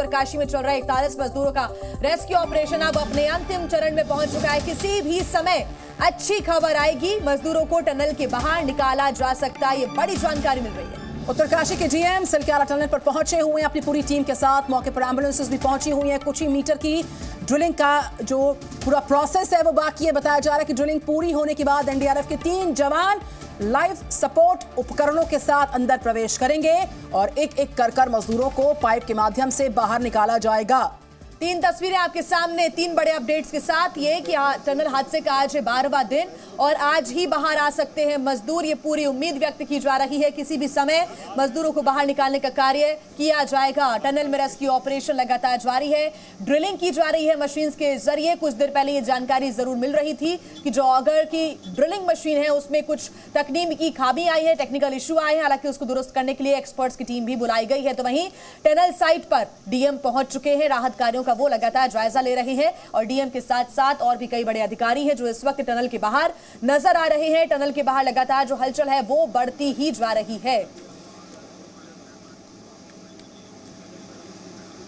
उत्तरकाशी में चल रहा 41 मजदूरों का रेस्क्यू ऑपरेशन अब अपने अंतिम चरण में पहुंच चुका है। किसी भी समय अच्छी खबर आएगी, मजदूरों को टनल के बाहर निकाला जा सकता है, ये बड़ी जानकारी मिल रही है। उत्तरकाशी के जीएम सिलक्यारा टनल पर पहुंचे हुए हैं अपनी पूरी टीम के साथ। मौके पर एम्बुलेंसेस भी पहुंची हुई हैं। कुछ ही मीटर की ड्रिलिंग का जो पूरा प्रोसेस है वो बाकी है। बताया जा रहा है कि ड्रिलिंग पूरी होने के बाद एनडीआरएफ के 3 जवान लाइफ सपोर्ट उपकरणों के साथ अंदर प्रवेश करेंगे और एक एक कर मजदूरों को पाइप के माध्यम से बाहर निकाला जाएगा। 3 तस्वीरें आपके सामने 3 बड़े अपडेट्स के साथ। ये कि टनल हादसे का आज है 12वां दिन और आज ही बाहर आ सकते हैं मजदूर। ये पूरी उम्मीद व्यक्त की जा रही है किसी भी समय मजदूरों को बाहर निकालने का कार्य किया जाएगा। टनल में रेस्क्यू ऑपरेशन लगातार जारी है, ड्रिलिंग की जा रही है मशीन के जरिए। कुछ देर पहले ये जानकारी जरूर मिल रही थी कि जो ऑगर की ड्रिलिंग मशीन है उसमें कुछ तकनीकी खामी आई है, टेक्निकल इश्यू आए हैं। हालांकि उसको दुरुस्त करने के लिए एक्सपर्ट्स की टीम भी बुलाई गई है। तो वहीं टनल साइट पर डीएम पहुंच चुके हैं, राहत कार्यों वो लगातार जायजा ले रहे हैं और डीएम के साथ साथ और भी कई बड़े अधिकारी हैं जो इस वक्त टनल के बाहर नजर आ रहे हैं। टनल के बाहर लगातार जो हलचल है वो बढ़ती ही जा रही है।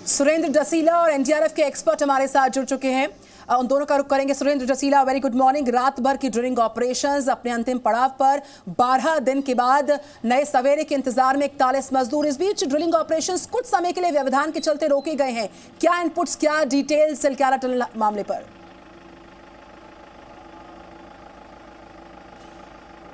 सुरेंद्र डसीला और एनडीआरएफ के एक्सपर्ट हमारे साथ जुड़ चुके हैं, उन दोनों का रुख करेंगे। Surendra Dasila, very good morning. रात भर की ड्रिलिंग ऑपरेशंस अपने अंतिम पड़ाव पर, 12 दिन के बाद नए सवेरे के इंतजार में 41 मजदूर। इस बीच ड्रिलिंग ऑपरेशंस कुछ समय के लिए व्यवधान के चलते रोके गए हैं। क्या इनपुट्स, क्या डिटेल्स सिलक्यारा टनल मामले पर?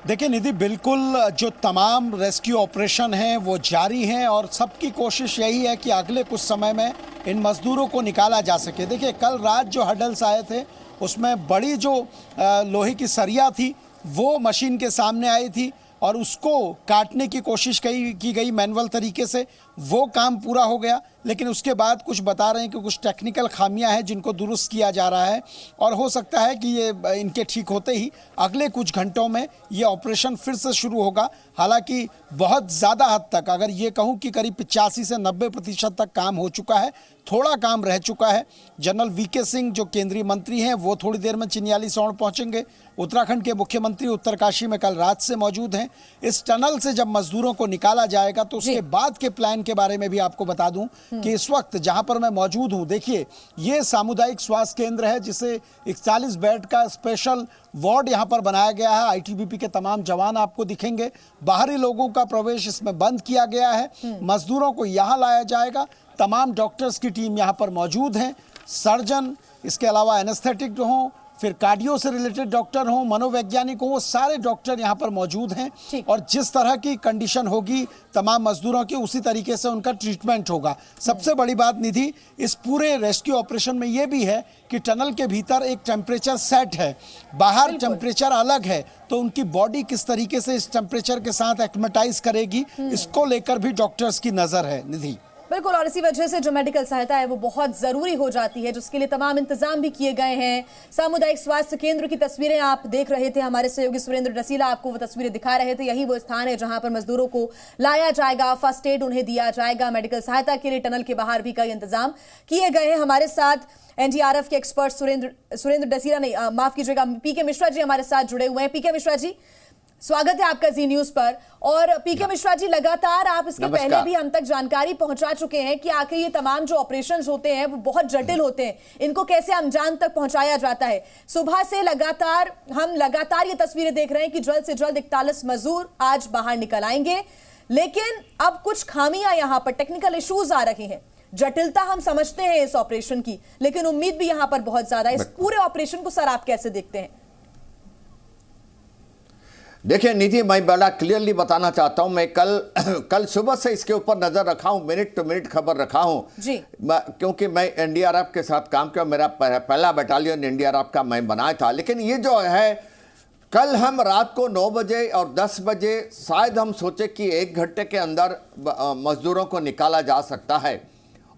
देखिए निधि, बिल्कुल जो तमाम रेस्क्यू ऑपरेशन हैं वो जारी हैं और सबकी कोशिश यही है कि अगले कुछ समय में इन मज़दूरों को निकाला जा सके। देखिए कल रात जो हडल्स आए थे उसमें बड़ी जो लोहे की सरिया थी वो मशीन के सामने आई थी और उसको काटने की कोशिश की गई मैनुअल तरीके से। वो काम पूरा हो गया, लेकिन उसके बाद कुछ बता रहे हैं कि कुछ टेक्निकल खामियां हैं जिनको दुरुस्त किया जा रहा है और हो सकता है कि ये इनके ठीक होते ही अगले कुछ घंटों में ये ऑपरेशन फिर से शुरू होगा। हालांकि बहुत ज़्यादा हद तक, अगर ये कहूँ कि करीब 85 से 90% तक काम हो चुका है, थोड़ा काम रह चुका है। जनरल वीके सिंह जो केंद्रीय मंत्री हैं वो थोड़ी देर में चिन्यालीसौड़ पहुँचेंगे। उत्तराखंड के मुख्यमंत्री उत्तरकाशी में कल रात से मौजूद हैं। इस टनल से जब मजदूरों को निकाला जाएगा तो उसके बाद के प्लान के बारे में भी आपको बता दूं कि इस वक्त जहां पर मैं मौजूद हूं, देखिए ये सामुदायिक स्वास्थ्य केंद्र है जिसे 41 बेड का स्पेशल वार्ड यहां पर बनाया गया है। आईटीबीपी के तमाम जवान आपको दिखेंगे। बाहरी लोगों का प्रवेश इसमें बंद किया गया है। मजदूरों को यहां लाया जाएगा। तमाम डॉक्टर्स की टीम यहां पर मौजूद है, सर्जन, इसके अलावा एनेस्थेटिक हों, फिर कार्डियो से रिलेटेड डॉक्टर हों, मनोवैज्ञानिक हों, वो सारे डॉक्टर यहाँ पर मौजूद हैं और जिस तरह की कंडीशन होगी तमाम मजदूरों की उसी तरीके से उनका ट्रीटमेंट होगा। सबसे बड़ी बात निधि, इस पूरे रेस्क्यू ऑपरेशन में ये भी है कि टनल के भीतर एक टेम्परेचर सेट है, बाहर टेम्परेचर अलग है, तो उनकी बॉडी किस तरीके से इस टेम्परेचर के साथ एक्लिमेटाइज करेगी, इसको लेकर भी डॉक्टर्स की नज़र है निधि। बिल्कुल, और इसी वजह से जो मेडिकल सहायता है वो बहुत जरूरी हो जाती है, जिसके लिए तमाम इंतजाम भी किए गए हैं। सामुदायिक स्वास्थ्य केंद्र की तस्वीरें आप देख रहे थे, हमारे सहयोगी सुरेंद्र डसीला आपको वो तस्वीरें दिखा रहे थे। यही वो स्थान है जहां पर मजदूरों को लाया जाएगा, फर्स्ट एड उन्हें दिया जाएगा। मेडिकल सहायता के लिए टनल के बाहर भी कई इंतजाम किए गए हैं। हमारे साथ एनडीआरएफ के एक्सपर्ट सुरेंद्र डसीला नहीं, माफ कीजिएगा, पीके मिश्रा जी हमारे साथ जुड़े हुए हैं। पीके मिश्रा जी, स्वागत है आपका जी न्यूज पर। और पीके मिश्रा जी, लगातार आप इसके पहले भी हम तक जानकारी पहुंचा चुके हैं कि आखिर ये तमाम जो ऑपरेशंस होते हैं वो बहुत जटिल होते हैं, इनको कैसे अंजाम तक पहुंचाया जाता है। सुबह से हम लगातार ये तस्वीरें देख रहे हैं कि जल्द से जल्द 41 मजदूर आज बाहर निकल आएंगे, लेकिन अब कुछ खामियां यहां पर, टेक्निकल इश्यूज आ रहे हैं। जटिलता हम समझते हैं इस ऑपरेशन की, लेकिन उम्मीद भी यहां पर बहुत ज्यादा है। इस पूरे ऑपरेशन को सर आप कैसे देखते हैं? देखिए निधि, मैं बड़ा क्लियरली बताना चाहता हूं। मैं कल सुबह से इसके ऊपर नजर रखा हूं, मिनट टू मिनट खबर रखा हूं जी, क्योंकि मैं एनडीआरएफ के साथ काम किया। मेरा पहला बटालियन एनडीआरएफ का मैं बनाया था। लेकिन ये जो है, कल हम रात को 9 बजे और 10 बजे शायद हम सोचे कि 1 घंटे के अंदर मजदूरों को निकाला जा सकता है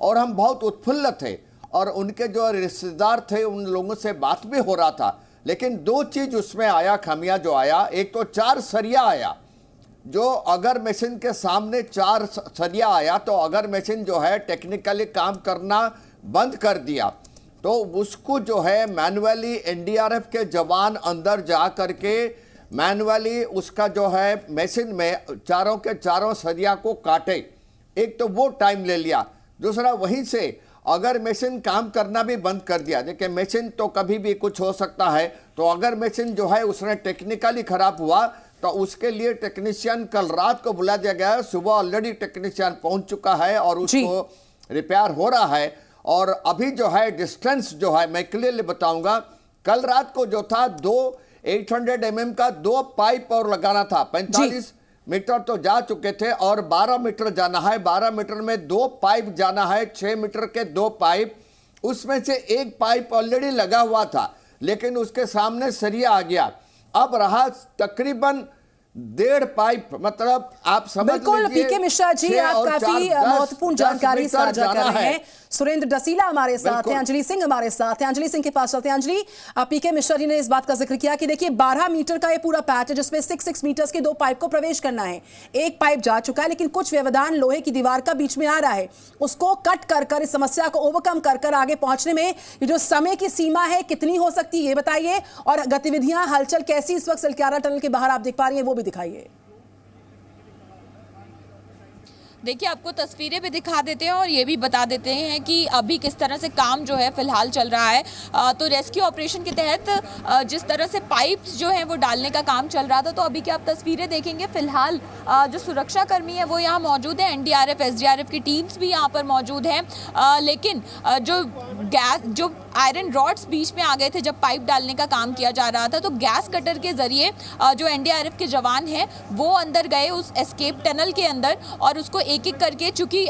और हम बहुत उत्फुल्ल थे और उनके जो रिश्तेदार थे उन लोगों से बात भी हो रहा था। लेकिन 2 चीज उसमें आया, खामियां जो आया, एक तो 4 सरिया आया, जो अगर मशीन के सामने 4 सरिया आया तो अगर मशीन जो है टेक्निकली काम करना बंद कर दिया तो उसको जो है मैनुअली एनडीआरएफ के जवान अंदर जा करके मैनुअली उसका जो है मशीन में चारों के चारों सरिया को काटे। एक तो वो टाइम ले लिया। दूसरा वहीं से अगर मशीन काम करना भी बंद कर दिया, देखिए मशीन तो कभी भी कुछ हो सकता है, तो अगर मशीन जो है उसने टेक्निकली खराब हुआ तो उसके लिए टेक्नीशियन कल रात को बुला दिया गया है। सुबह ऑलरेडी टेक्नीशियन पहुंच चुका है और उसको रिपेयर हो रहा है। और अभी जो है डिस्टेंस जो है मैं क्लियरली बताऊंगा, कल रात को जो था 800 mm का 2 पाइप और लगाना था। 45 मीटर तो जा चुके थे और 12 मीटर जाना है। 12 मीटर में 2 पाइप जाना है, 6 मीटर के 2 पाइप, उसमें से एक पाइप ऑलरेडी लगा हुआ था लेकिन उसके सामने सरिया आ गया। अब रहा तकरीबन 1.5 पाइप, मतलब आप समझ बिल्कुल पीके मिश्रा जी, आप काफी महत्वपूर्ण जानकारी साझा कर रहे हैं। सुरेंद्र डसीला हमारे साथ हैं, अंजलि सिंह हमारे साथ हैं। अंजलि सिंह के पास चलते हैं। अंजलि, पीके मिश्रा जी ने इस बात का जिक्र किया कि देखिए 12 मीटर का ये पूरा पैच है जिसमें 6 मीटर्स के 2 पाइप को प्रवेश करना है। एक पाइप जा चुका है लेकिन कुछ व्यवधान लोहे की दीवार का बीच में आ रहा है, उसको कट कर इस समस्या को ओवरकम कर आगे पहुंचने में ये जो समय की सीमा है कितनी हो सकती है ये बताइए, और गतिविधियां हलचल कैसी इस वक्त सलक्यारा टनल के बाहर आप देख पा रही हैं वो भी दिखाइए। देखिए, आपको तस्वीरें भी दिखा देते हैं और ये भी बता देते हैं कि अभी किस तरह से काम जो है फिलहाल चल रहा है। तो रेस्क्यू ऑपरेशन के तहत जिस तरह से पाइप्स जो हैं वो डालने का काम चल रहा था, तो अभी की आप तस्वीरें देखेंगे फिलहाल जो सुरक्षा कर्मी है वो यहाँ मौजूद है, एनडीआरएफ एसडीआरएफ की टीम्स भी यहाँ पर मौजूद हैं। लेकिन जो आयरन रॉड्स बीच में आ गए थे जब पाइप डालने का काम किया जा रहा था, तो गैस कटर के जरिए जो एनडीआरएफ के जवान हैं वो अंदर गए उस एस्केप टनल के अंदर और उसको एक एक करके, चूंकि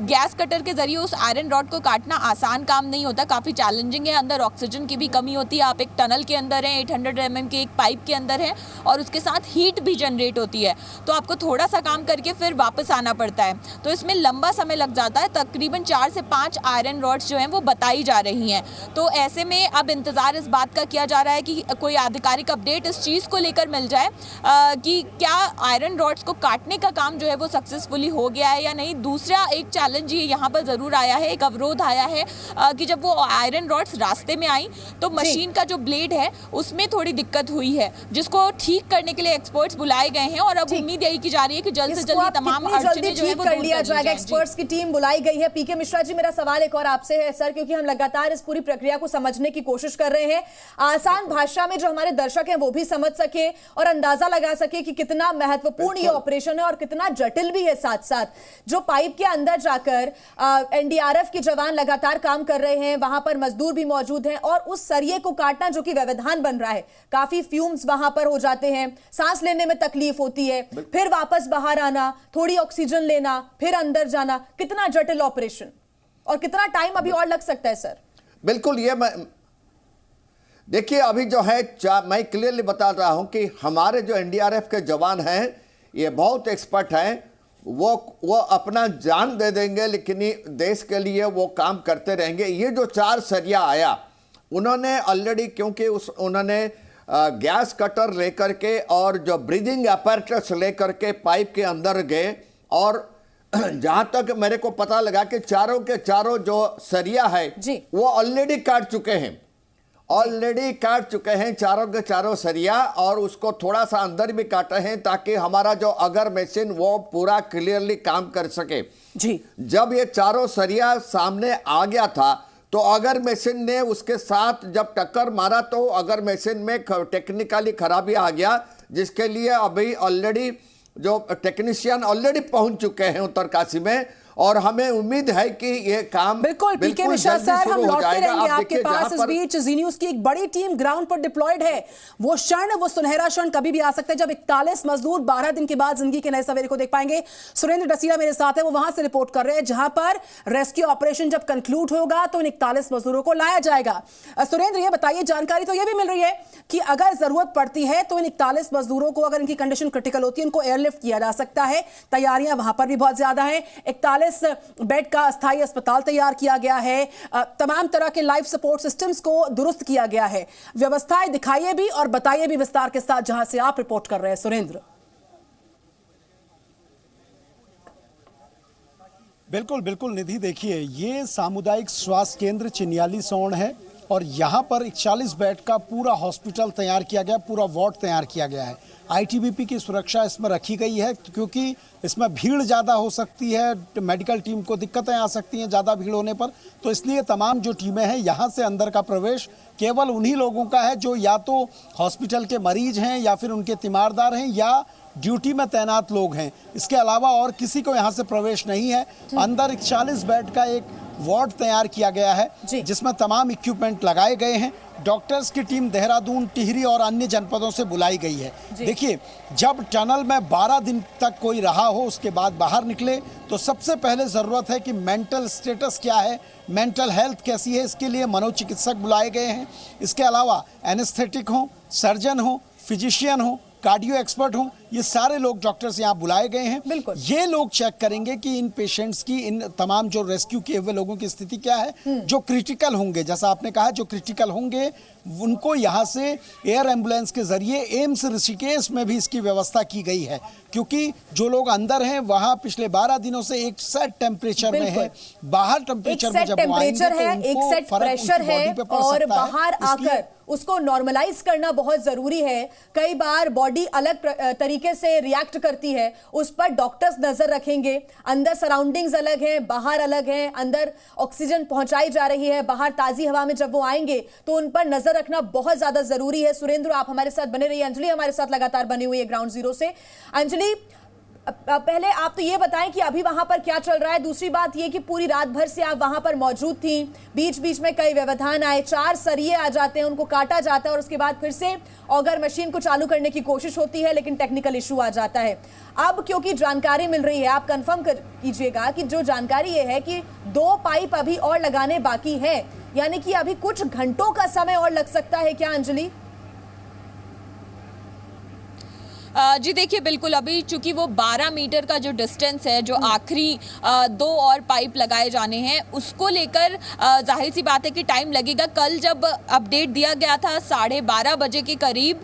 गैस कटर के जरिए उस आयरन रॉड को काटना आसान काम नहीं होता, काफ़ी चैलेंजिंग है। अंदर ऑक्सीजन की भी कमी होती है, आप एक टनल के अंदर हैं, 800 mm के एक पाइप के अंदर हैं और उसके साथ हीट भी जनरेट होती है, तो आपको थोड़ा सा काम करके फिर वापस आना पड़ता है, तो इसमें लंबा समय लग जाता है। तकरीबन 4 से 5 आयरन रॉड्स जो हैं वो बताई जा रही हैं। तो ऐसे में अब इंतज़ार इस बात का किया जा रहा है कि कोई आधिकारिक अपडेट इस चीज़ को लेकर मिल जाए कि क्या आयरन रॉड्स को काटने का काम जो है वो सक्सेसफुली हो गया है या नहीं। दूसरा एक चैलेंज ये यहाँ पर ज़रूर आया है, एक अवरोध आया है कि जब वो आयरन रॉड्स रास्ते में आई तो मशीन का जो ब्लेड है उसमें थोड़ी दिक्कत हुई है, जिसको ठीक करने के लिए एक्सपर्ट्स बुलाए गए हैं और अब उम्मीद यही की जा रही है कि जल्द से जल्द तमाम अड़चनें जो है वो कर लिया जाएगा। एक्सपर्ट्स की टीम बुलाई गई है। पीके मिश्रा जी, मेरा सवाल एक और आपसे है सर, क्योंकि हम लगातार इस पूरी प्रक्रिया को समझने की कोशिश कर रहे हैं, आसान भाषा में जो हमारे दर्शक हैं वो भी समझ सके और अंदाजा लगा सके कि कितना महत्वपूर्ण ये ऑपरेशन है और कितना जटिल भी है। साथ साथ जो पाइप के अंदर जाकर एनडीआरएफ के जवान लगातार काम कर रहे हैं, वहां पर मजदूर भी मौजूद हैं और उस सरिये को काटना जो कि व्यवधान बन रहा है, काफी फ्यूम्स वहां पर हो जाते हैं, सांस लेने में तकलीफ होती है, फिर वापस बाहर आना, थोड़ी ऑक्सीजन लेना, फिर अंदर जाना, कितना जटिल ऑपरेशन और कितना टाइम अभी और लग सकता है सर? बिल्कुल, ये देखिए अभी जो है मैं क्लियरली बता रहा हूं कि हमारे जो एनडीआरएफ के जवान हैं ये बहुत एक्सपर्ट हैं, वो अपना जान दे देंगे लेकिन देश के लिए वो काम करते रहेंगे। ये जो 4 सरिया आया, उन्होंने ऑलरेडी, क्योंकि उन्होंने गैस कटर लेकर के और जो ब्रीदिंग अपैरेटस लेकर के पाइप के अंदर गए और जहां तक मेरे को पता लगा कि चारों के चारों जो सरिया है वो ऑलरेडी काट चुके हैं, चारों के चारों सरिया, और उसको थोड़ा सा अंदर भी काटे हैं ताकि हमारा जो अगर मशीन वो पूरा क्लियरली काम कर सके जी। जब ये चारों सरिया सामने आ गया था तो अगर मशीन ने उसके साथ जब टक्कर मारा तो अगर मशीन में टेक्निकली खराबी आ गया, जिसके लिए अभी ऑलरेडी जो टेक्नीशियन ऑलरेडी पहुंच चुके हैं उत्तरकाशी में, और हमें उम्मीद है कि ये काम बिल्कुल पीके मिश्रा सर, हम लौटते रहेंगे आपके पास। इस बीच जी न्यूज की एक बड़ी टीम ग्राउंड पर डिप्लॉयड है। वो सुनहरा क्षण कभी भी आ सकता है जब 41 मजदूर 12 दिन के बाद जिंदगी के नए सवेरे को देख पाएंगे। सुरेंद्र डसीला मेरे साथ है, वो वहां से रिपोर्ट कर रहे हैं जहां पर रेस्क्यू ऑपरेशन जब कंक्लूड होगा तो इन 41 मजदूरों को लाया जाएगा। सुरेंद्र, ये बताइए, जानकारी तो ये भी मिल रही है कि अगर जरूरत पड़ती है तो इन 41 मजदूरों को, अगर इनकी कंडीशन क्रिटिकल होती है, इनको एयरलिफ्ट किया जा सकता है। तैयारियां वहां पर भी बहुत ज्यादा है। 41 बेड का अस्थायी अस्पताल तैयार किया गया है, तमाम तरह के लाइफ सपोर्ट सिस्टम्स को दुरुस्त किया गया है। व्यवस्थाएं दिखाइए भी और बताइए भी विस्तार के साथ जहां से आप रिपोर्ट कर रहे हैं सुरेंद्र। बिल्कुल बिल्कुल निधि, देखिए ये सामुदायिक स्वास्थ्य केंद्र चिन्यालीसौड़ है और यहाँ पर 41 बेड का पूरा हॉस्पिटल तैयार किया गया, पूरा वार्ड तैयार किया गया है। आईटीबीपी की सुरक्षा इसमें रखी गई है क्योंकि इसमें भीड़ ज़्यादा हो सकती है, मेडिकल टीम को दिक्कतें आ सकती हैं ज़्यादा भीड़ होने पर। तो इसलिए तमाम जो टीमें हैं यहाँ से अंदर का प्रवेश केवल उन्हीं लोगों का है जो या तो हॉस्पिटल के मरीज हैं या फिर उनके तीमारदार हैं या ड्यूटी में तैनात लोग हैं। इसके अलावा और किसी को यहाँ से प्रवेश नहीं है। अंदर 41 बेड का एक वार्ड तैयार किया गया है जिसमें तमाम इक्विपमेंट लगाए गए हैं। डॉक्टर्स की टीम देहरादून, टिहरी और अन्य जनपदों से बुलाई गई है। देखिए, जब टनल में 12 दिन तक कोई रहा हो उसके बाद बाहर निकले तो सबसे पहले ज़रूरत है कि मेंटल स्टेटस क्या है, मेंटल हेल्थ कैसी है, इसके लिए मनोचिकित्सक बुलाए गए हैं। इसके अलावा एनेस्थेटिक हो, सर्जन हो, फिजिशियन हो, कार्डियो एक्सपर्ट हों, ये सारे लोग डॉक्टर्स यहाँ बुलाए गए हैं। बिल्कुल, ये लोग चेक करेंगे कि इन पेशेंट्स की, इन तमाम जो रेस्क्यू किए हुए लोगों की स्थिति क्या है। जो क्रिटिकल होंगे, जैसा आपने कहा, जो क्रिटिकल होंगे उनको यहाँ से एयर एम्बुलेंस के जरिए एम्स ऋषिकेश में भी इसकी व्यवस्था की गई है क्योंकि जो लोग अंदर हैं वहाँ पिछले 12 दिनों से एक सेट टेम्परेचर में है। बाहर टेम्परेचर में जब वो आएंगे तो एक सेट प्रेशर है और बाहर आकर उसको नॉर्मलाइज करना बहुत जरूरी है। कई बार बॉडी अलग तरीके से रिएक्ट करती है, उस पर डॉक्टर्स नजर रखेंगे। अंदर सराउंडिंग्स अलग हैं, बाहर अलग हैं। अंदर ऑक्सीजन पहुंचाई जा रही है, बाहर ताजी हवा में जब वो आएंगे तो उन पर नजर रखना बहुत ज्यादा जरूरी है। सुरेंद्र, आप हमारे साथ बने रहिए। अंजलि हमारे साथ लगातार बनी हुई है ग्राउंड जीरो से। अंजलि, पहले आप तो ये बताएं कि अभी वहां पर क्या चल रहा है। दूसरी बात ये कि पूरी रात भर से आप वहां पर मौजूद थी, बीच बीच में कई व्यवधान आए, 4 सरिये आ जाते हैं, उनको काटा जाता है और उसके बाद फिर से ऑगर मशीन को चालू करने की कोशिश होती है लेकिन टेक्निकल इशू आ जाता है। अब क्योंकि जानकारी मिल रही है, आप कंफर्म कीजिएगा कि जो जानकारी ये है कि 2 पाइप अभी और लगाने बाकी है, यानी कि अभी कुछ घंटों का समय और लग सकता है क्या अंजलि? जी देखिए, बिल्कुल अभी चूंकि वो 12 मीटर का जो डिस्टेंस है, जो आखिरी 2 और पाइप लगाए जाने हैं, उसको लेकर जाहिर सी बात है कि टाइम लगेगा। कल जब अपडेट दिया गया था 12:30 बजे के करीब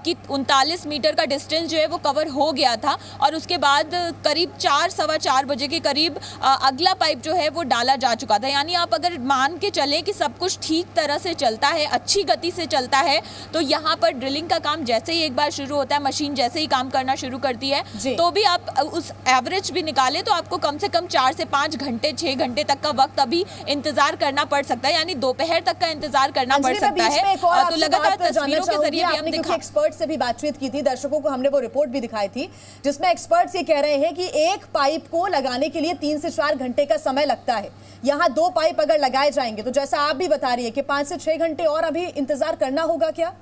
कि 39 मीटर का डिस्टेंस जो है वो कवर हो गया था और उसके बाद करीब 4, 4:15 बजे के करीब अगला पाइप जो है वो डाला जा चुका था। यानी आप अगर मान के चलें कि सब कुछ ठीक तरह से चलता है, अच्छी गति से चलता है, तो यहाँ पर ड्रिलिंग का काम जैसे ही एक बार शुरू होता है, मशीन जैसे ही काम करना शुरू करती है, तो भी आप उस एवरेज भी निकाले तो आपको कम से कम 4 से 5 घंटे, 6 घंटे तक का वक्त अभी इंतजार करना पड़ सकता है, यानी दोपहर तक का इंतजार करना पड़ सकता है। तो लगातार तस्वीरों के जरिए भी हम दिखा, एक्सपर्ट से भी बातचीत की थी, दर्शकों को हमने वो रिपोर्ट भी दिखाई थी जिसमें एक्सपर्ट्स ये कह रहे हैं कि एक पाइप को लगाने के लिए 3 से 4 घंटे का समय लगता है। यहाँ 2 पाइप अगर लगाए जाएंगे तो जैसा आप भी बता रही है कि 5 से 6 घंटे और अभी इंतजार करना होगा क्या?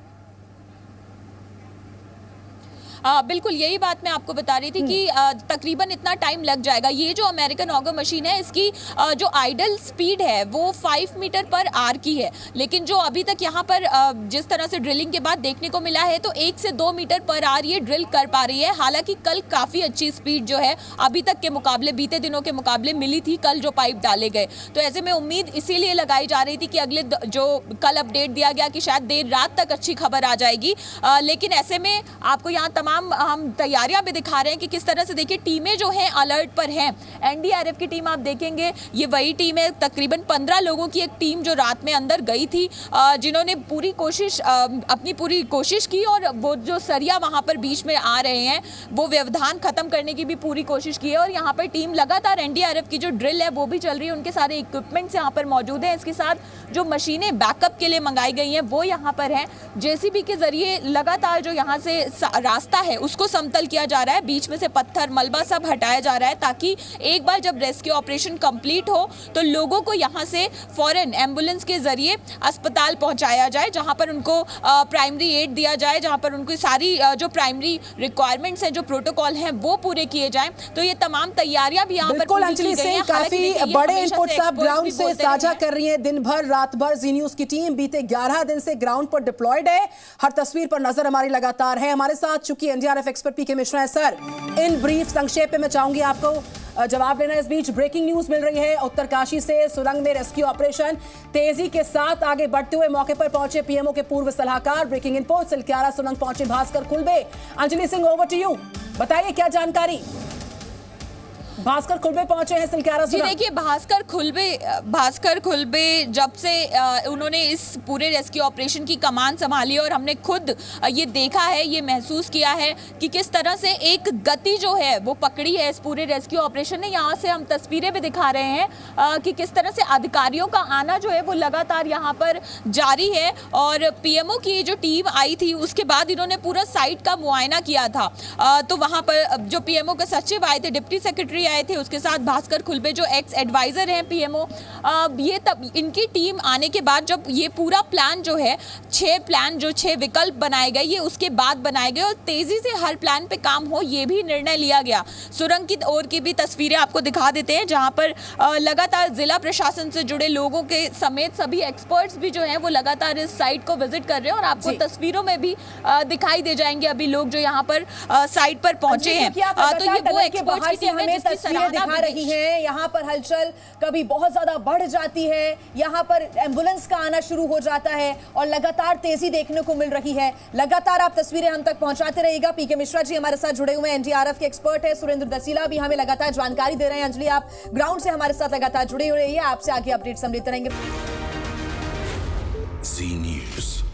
बिल्कुल यही बात मैं आपको बता रही थी कि तकरीबन इतना टाइम लग जाएगा। ये जो अमेरिकन ऑगर मशीन है, इसकी जो आइडल स्पीड है वो 5 मीटर पर आवर की है, लेकिन जो अभी तक यहाँ पर जिस तरह से ड्रिलिंग के बाद देखने को मिला है तो 1 से 2 मीटर पर आवर ये ड्रिल कर पा रही है। हालांकि कल काफ़ी अच्छी स्पीड जो है अभी तक के मुकाबले, बीते दिनों के मुकाबले मिली थी कल जो पाइप डाले गए। तो ऐसे में उम्मीद इसीलिए लगाई जा रही थी कि अगले जो कल अपडेट दिया गया कि शायद देर रात तक अच्छी खबर आ जाएगी, लेकिन ऐसे में आपको यहाँ हम तैयारियां भी दिखा रहे हैं कि किस तरह से, देखिए टीमें जो हैं अलर्ट पर हैं। एनडीआरएफ की टीम आप देखेंगे, ये वही टीम है, तकरीबन 15 लोगों की एक टीम जो रात में अंदर गई थी, जिन्होंने पूरी कोशिश, अपनी पूरी कोशिश की और वो जो सरिया वहां पर बीच में आ रहे हैं वो व्यवधान खत्म करने की भी पूरी कोशिश की है। और यहाँ पर टीम लगातार, एनडीआरएफ की जो ड्रिल है वो भी चल रही है, उनके सारे इक्विपमेंट्स यहाँ पर मौजूद हैं। इसके साथ जो मशीनें बैकअप के लिए मंगाई गई हैं वो यहाँ पर हैं। जेसीबी के जरिए लगातार जो यहाँ से रास्ता है उसको समतल किया जा रहा है, बीच में से पत्थर मलबा सब हटाया जा रहा है ताकि एक बार जब रेस्क्यू ऑपरेशन कंप्लीट हो तो लोगों को यहाँ से फौरन एम्बुलेंस के जरिए अस्पताल पहुँचाया जाए, जहाँ पर उनको प्राइमरी एड दिया जाए, जहाँ पर उनको सारी जो प्राइमरी रिक्वायरमेंट्स हैं, जो प्रोटोकॉल हैं वो पूरे किए जाएं। तो ये तमाम तैयारियां भी यहाँ पर अंजलि सिंह, काफी बड़े इनपुट्स आप ग्राउंड से साझा कर रही हैं। दिन भर रात भर जी न्यूज की टीम बीते 11 दिन से ग्राउंड पर डिप्लॉयड है, हर तस्वीर पर नजर हमारी लगातार है। हमारे साथ चूंकि एनडीआरएफ एक्सपर्ट पीके मिश्रा है। सर, इन ब्रीफ संक्षेप में मैं चाहूंगी आपको जवाब लेना। इस बीच ब्रेकिंग न्यूज मिल रही है, उत्तरकाशी से सुरंग में रेस्क्यू ऑपरेशन तेजी के साथ आगे बढ़ते हुए मौके पर पहुंचे पीएमओ के पूर्व सलाहकार। ब्रेकिंग इनपुट, सिलक्यारा सुरंग पहुंचे Bhaskar Kulbe. Anjali Singh, over to you, बताइए क्या जानकारी। भास्कर खुलबे पहुंचे हैं सिलक्यारा जी देखिए, भास्कर खुलबे जब से उन्होंने इस पूरे रेस्क्यू ऑपरेशन की कमान संभाली और हमने खुद ये देखा है, ये महसूस किया है कि किस तरह से एक गति जो है वो पकड़ी है इस पूरे रेस्क्यू ऑपरेशन ने। यहाँ से हम तस्वीरें भी दिखा रहे हैं कि किस तरह से अधिकारियों का आना जो है वो लगातार यहाँ पर जारी है। और पीएमओ की जो टीम आई थी उसके बाद इन्होंने पूरा साइट का मुआयना किया था। तो वहाँ पर जो पीएमओ के सचिव आए थे, डिप्टी सेक्रेटरी आए थे, उसके साथ भास्कर खुलबे जो एक्स एडवाइजर हैं पीएमओ, ये तब इनकी टीम आने के बाद जब ये पूरा प्लान जो है 6 विकल्प बनाए गए, ये उसके बाद बनाए गए और तेजी से हर प्लान पे काम हो ये भी निर्णय लिया गया। सुरंग की ओर की भी तस्वीरें आपको दिखा देते हैं जहां पर लगातार जिला प्रशासन से जुड़े लोगों के समेत सभी एक्सपर्ट्स भी जो हैं वो लगातार इस साइट को विजिट कर रहे हैं और आपको तस्वीरों में भी दिखाई दे जाएंगे अभी लोग जो यहाँ पर साइट पर पहुंचे हैं। तो ये वो एक्सपर्ट्स की टीम है जिसकी तस्वीरें दिखा रही हैं। यहाँ पर हलचल कभी बहुत ज्यादा बढ़ जाती है, यहाँ पर एम्बुलेंस का आना शुरू हो जाता है और लगातार तेजी देखने को मिल रही है। लगातार आप तस्वीरें हम तक पहुंचाते रहिएगा। पीके मिश्रा जी हमारे साथ जुड़े हुए हैं, एनडीआरएफ के एक्सपर्ट है। सुरेंद्र दसीला भी हमें लगातार जानकारी दे रहे हैं। अंजलि, आप ग्राउंड से हमारे साथ लगातार जुड़े हुए रहिए, आपसे आगे अपडेट्स हम लेते रहेंगे। जी न्यूज़।